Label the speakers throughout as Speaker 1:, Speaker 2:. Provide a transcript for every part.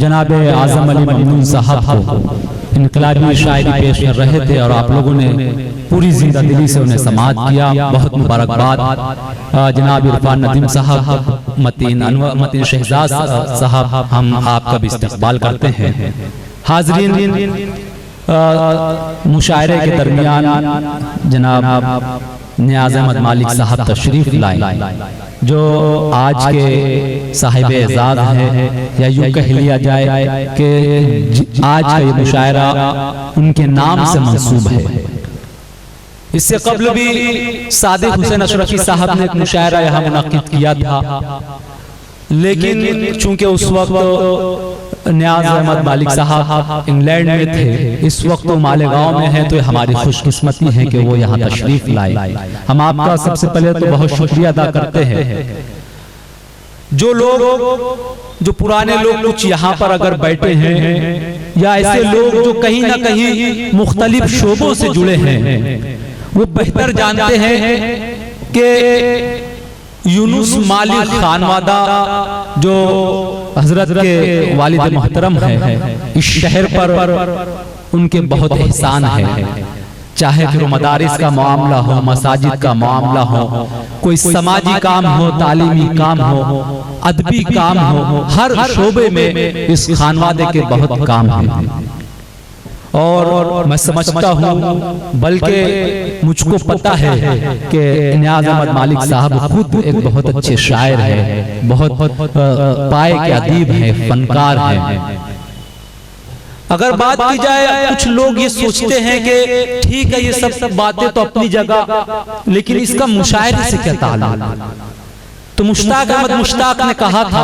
Speaker 1: जनाब आज़म अली ममनून साहब को इनकलाबी शायरी पेश कर रहे थे और आप लोगों ने पूरी जिंदा दिली से उन्हें समाअत किया। बहुत मुबारकबाद। जनाब इरफान नदीम साहब, मतीन शहजाद साहब, हम आपका भी इस्तकबाल करते हैं। हाज़रीन, मुशायरे के दरमियान जनाब नियाज़ अहमद मालिक साहब तशरीफ लाए, जो आज के साहिब एजाज हैं, या यूँ कह लिया जाए कि आज का ये मुशायरा उनके नाम से मंसूब है। इससे कबल भी सादिक हुसैन अशरफी साहब ने एक मुशायरा यहाँ मुनक्किद किया था, लेकिन चूंकि उस वक्त नियाज़ अहमद मालिक साहब इंग्लैंड में थे, इस वक्त वो मालेगांव में हैं, तो हमारी खुशकिस्मती है कि वो यहाँ तशरीफ लाए। हम आपका सबसे पहले तो बहुत शुक्रिया अदा करते हैं। जो पुराने लोग कुछ यहाँ पर अगर बैठे हैं, या ऐसे लोग जो कहीं ना कहीं मुख्तलिफ शोबों से जुड़े हैं, वो बेहतर जानते हैं कि यूनुस मालिक खानवादा जो हजरत के वालिद मोहतरम है, इस शहर पर उनके बहुत एहसान है। चाहे फिर मदारिस का मामला हो, मसाजिद का मामला हो, कोई समाजी काम हो, तालीमी काम हो, अदबी काम हो, हर शोबे में इस खानवादे के बहुत काम हैं। और मैं समझता हूँ, बल्कि मुझको पता है कि नियाज़ अहमद मालिक साहब खुद एक बहुत अच्छे शायर हैं, बहुत पाए के अदीब हैं, फनकार हैं। अगर बात की जाए, कुछ लोग ये सोचते हैं कि ठीक है, ये सब बातें तो अपनी जगह, लेकिन इसका मुशायरे से क्या ताल्लुक? तो मुश्ताक अहमद मुश्ताक ने कहा था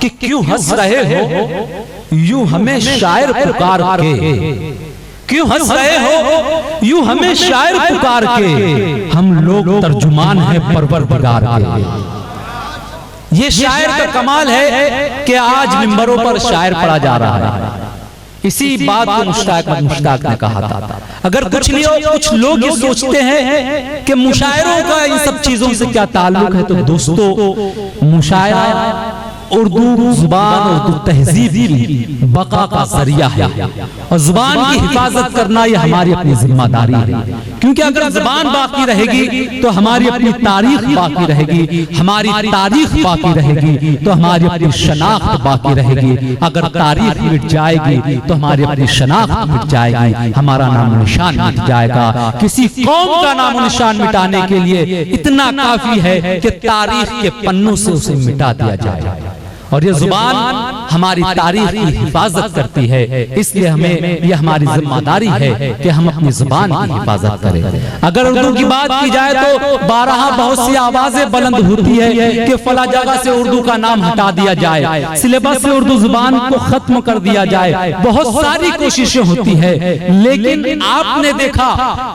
Speaker 1: कि क्यों हंस रहे हो यूं हमें शायर पुकार के, क्यों हंस रहे हो यूं हमें शायर पुकार के, हम लोग तर्जुमान हैं परवरदिगार के। ये शायर का कमाल है कि आज मिंबरों पर शायर पढ़ा जा रहा है। इसी बात को मुश्ताक ने कहा था। अगर कुछ लोग ये सोचते हैं कि मुशायरों का इन सब चीजों से क्या ताल्लुक है, तो दोस्तों, मुशायरा उर्दू जुबान, उर्दू तहजीब की बका का जरिया है, और जुबान की हिफाजत करना ये हमारी अपनी जिम्मेदारी है। क्योंकि अगर जुबान बाकी रहेगी तो हमारी अपनी तारीख बाकी रहेगी, हमारी तारीख बाकी रहेगी तो हमारी अपनी शनाख्त बाकी रहेगी। अगर तारीख मिट जाएगी तो हमारी अपनी शनाख्त मिट जाएगी, हमारा नाम निशान मिट जाएगा। किसी कौम का नाम निशान मिटाने के लिए इतना काफी है कि तारीख के पन्नों से उसे मिटा दिया जाए। और ये जुबान हमारी तारीख की हिफाजत करती है, इसलिए हमें यह हमारी जिम्मेदारी है कि हम अपनी जुबान की हिफाजत करें। अगर उर्दू की बात की जाए तो बारहा बहुत सी आवाजें बुलंद होती है कि फला जगह से उर्दू का नाम हटा दिया जाए, सिलेबस से उर्दू जुबान को खत्म कर दिया जाए, बहुत सारी कोशिशें होती है। लेकिन आपने देखा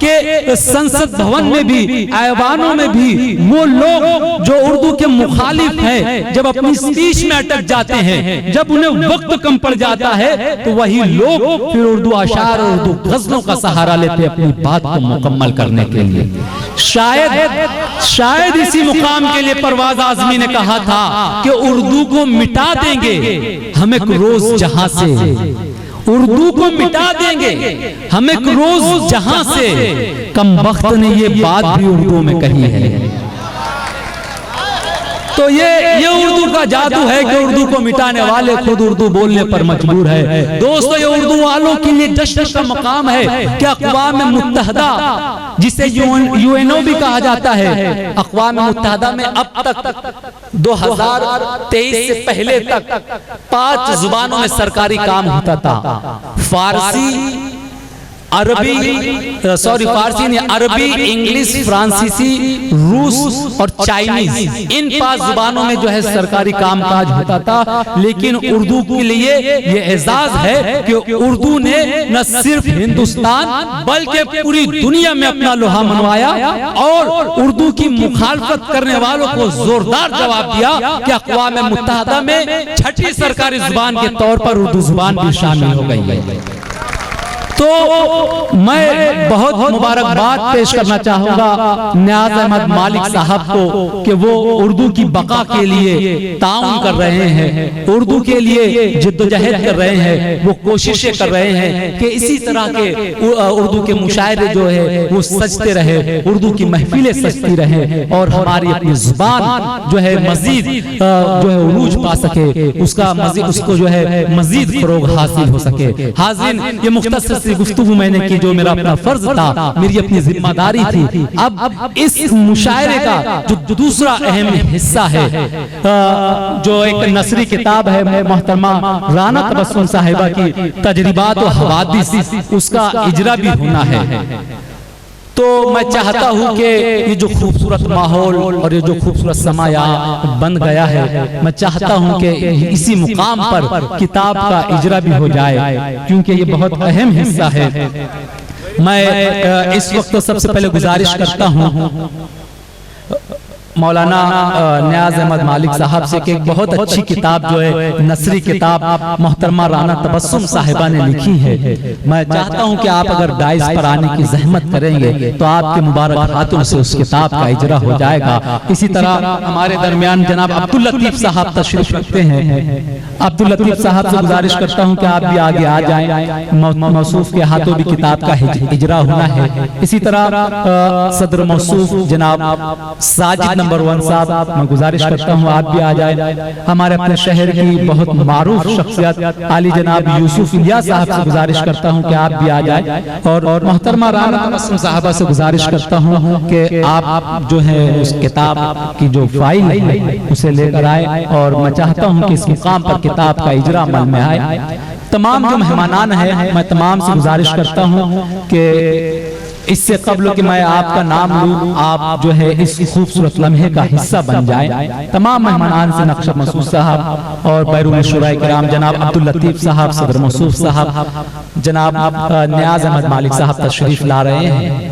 Speaker 1: कि संसद भवन में भी, ऐवानों में भी वो लोग जो उर्दू के मुखालिफ हैं, जब अपनी स्पीच में अटक जाते हैं, जब उन्हें वक्त कम पड़ जाता है, तो वही लोग फिर उर्दू अशार और उर्दू गजलों का सहारा लेते अपनी बात को मुकम्मल करने के लिए। शायद इसी मुकाम के लिए परवाज़ आज़मी ने कहा था कि उर्दू को मिटा देंगे हम एक रोज जहां से, उर्दू को मिटा देंगे हम एक रोज जहां से, कम वक्त ने ये बात भी उर्दू में कही है। तो ये उर्दू का जादू है कि उर्दू को मिटाने वाले खुद उर्दू बोलने पर मजबूर है। दोस्तों, ये उर्दू वालों के लिए जश्न का मकाम है कि अक़वाम मुत्तहदा, जिसे यूएनओ भी कहा जाता है, अक़वाम मुत्तहदा में अब तक 2023 से पहले तक 5 जुबानों में सरकारी काम होता था। फारसी, फारसी ने अरबी, इंग्लिश, फ्रांसीसी, रूस और चाइनीज, इन 5 जुबानों में जो है सरकारी कामकाज होता था। लेकिन उर्दू के लिए ये एजाज है कि उर्दू ने न सिर्फ हिंदुस्तान बल्कि पूरी दुनिया में अपना लोहा मनवाया और उर्दू की मुखालफत करने वालों को जोरदार जवाब दिया कि अक़वाम मुत्तहदा में 6ठी सरकारी जुबान के तौर पर उर्दू जुबान भी शामिल हो गई है। तो मैं बहुत मुबारकबाद पेश करना चाहूंगा नियाज अहमद मालिक साहब को कि वो उर्दू की बका के लिए ताउन कर रहे हैं, उर्दू के लिए जिद्दोजहद कर रहे हैं, वो कोशिशें कर रहे हैं कि इसी तरह के उर्दू के मुशायरे जो है वो सजते रहे, उर्दू की महफिलें सजती रहे और हमारी अपनी जुबान जो है मजीद जो है उरूज पा सके, उसका मजीद उसको जो है मजीद फरोग हासिल हो सके। हाज़िन, ये मुख्तसर सी गुफ्तगू मैंने की जो मेरा अपना फर्ज था, मेरी अपनी जिम्मेदारी थी। अब इस मुशायरे का जो दूसरा अहम हिस्सा है, जो एक नसरी किताब है मोहतरमा राना तबस्सुम साहिबा की तजरिबात और हवादिस, उसका इजरा भी होना है। तो मैं चाहता हूं कि ये जो खूबसूरत माहौल और ये जो खूबसूरत समा यहाँ बन गया है, मैं चाहता हूं कि इसी मुकाम पर किताब का इजरा भी हो जाए, क्योंकि ये बहुत अहम हिस्सा है। मैं इस वक्त सबसे पहले गुजारिश करता हूं मौलाना नियाज अहमद मालिक साहब से कि एक बहुत अच्छी किताब जो है नसरी किताब मोहतरमा राना तबस्सुम साहिबा ने लिखी है, मैं चाहता हूं कि आप अगर डाइस पर आने की जहमत करेंगे तो आपके मुबारक हाथों से उस किताब का इजरा हो जाएगा। इसी तरह हमारे दरमियान जनाब अब्दुल लतीफ साहब तशरीफ रखते हैं, अब्दुल लतीफ साहब से गुजारिश करता हूं कि आप भी आगे आ जाएं, मौसूफ के हाथों भी किताब का इजरा होना है। इसी तरह सदर मौसूफ जनाब साजिद नंबर 1 साहब, मैं गुजारिश करता हूँ आप भी आ जाए। हमारे अपने शहर की बहुत मारूफ शख्सियत आली जनाब यूसुफ इलियास साहब से गुजारिश करता हूँ कि आप भी आ जाए, और मोहतरमा राना तबस्सुम साहिबा से गुजारिश करता हूँ कि आप जो है उस किताब की जो फाइल है उसे लेकर आए, और मैं चाहता हूँ कि इस मुकाम पर किताब का इजरा अमल में आए। तमाम जो मेहमानान है, मैं तमाम से गुजारिश करता हूँ कि इससे कबल कि मैं आपका नाम लूं, आप जो है इस खूबसूरत लम्हे का हिस्सा बन जाएं। तमाम मेहमानान से नक्श मसूद साहब और बैरून शुराए किराम जनाब अब्दुल लतीफ साहब, सदर मसूद साहब, जनाब नियाज अहमद मालिक साहब तशरीफ ला रहे हैं।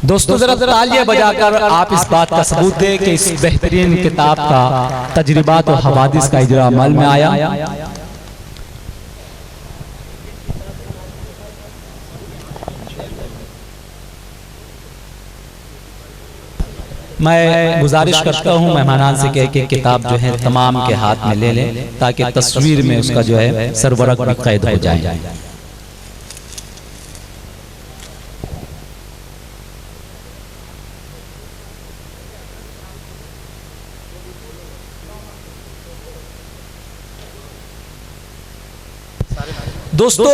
Speaker 1: दोस्तों जरा तालियां बजाकर आप इस बात का सबूत दें कि इस बेहतरीन किताब का तजरिबात और हवादिस का इजरा अमल में आया। मैं गुजारिश करता हूँ मेहमानान से कि एक किताब जो है तमाम के हाथ में ले लें ताकि तस्वीर में उसका जो है सरवरक भी कैद हो जाए। दोस्तों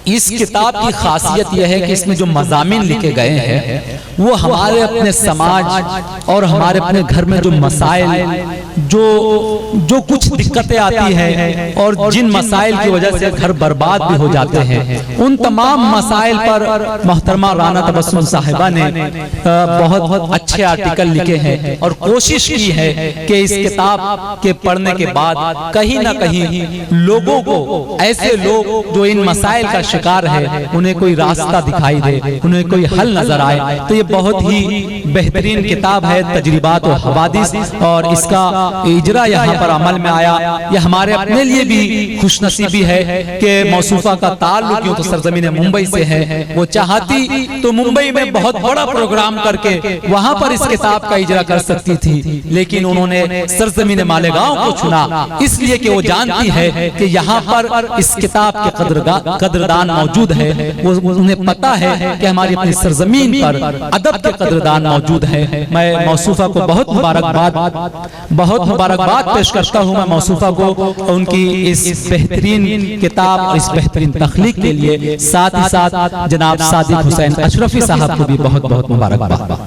Speaker 1: इस किताब की खासियत यह है कि इसमें जो मज़ामीन लिखे गए हैं वो हमारे अपने समाज और हमारे अपने घर में जो मसाइल, जो कुछ दिक्कतें आती हैं और जिन मसाइल की वजह से घर बर्बाद भी हो जाते हैं, उन तमाम मसाइल पर मोहतरमा राना तबस्सुम साहिबा ने बहुत अच्छे आर्टिकल लिखे हैं और कोशिश की है कि इस किताब के पढ़ने के बाद कहीं ना कहीं लोगों को, ऐसे लोग जो इन मसाइल का शिकार है, उन्हें कोई रास्ता दिखाई दे, उन्हें कोई हल नजर आए। तो ये बहुत ही बेहतरीन किताब है तजरिबात और हवादिस, और इसका इजरा यहाँ पर अमल में आया। यह हमारे अपने लिए भी खुशनसीबी है कि मौसूफा का ताल्लुक यूं तो सरजमीन मुंबई से है, वो चाहती तो मुंबई में बहुत बड़ा प्रोग्राम करके वहां पर इस किताब का इजरा कर सकती थी, लेकिन उन्होंने सरजमीन मालेगांव को चुना इसलिए कि वो जानती है कि यहाँ पर इस किताब के कदरदान मौजूद है। वो उन्हें पता है कि हमारी अपनी सरजमीन पर अदब के कदरदान मौजूद है। मैं मौसूफा को बहुत मुबारकबाद पेश करता हूँ। मैं मौसूफा को उनकी इस बेहतरीन किताब और इस बेहतरीन तख्लीक के लिए, साथ ही साथ जनाब सादिक हुसैन अशरफी साहब को भी बहुत बहुत मुबारकबाद।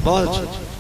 Speaker 1: बहुत अच्छा।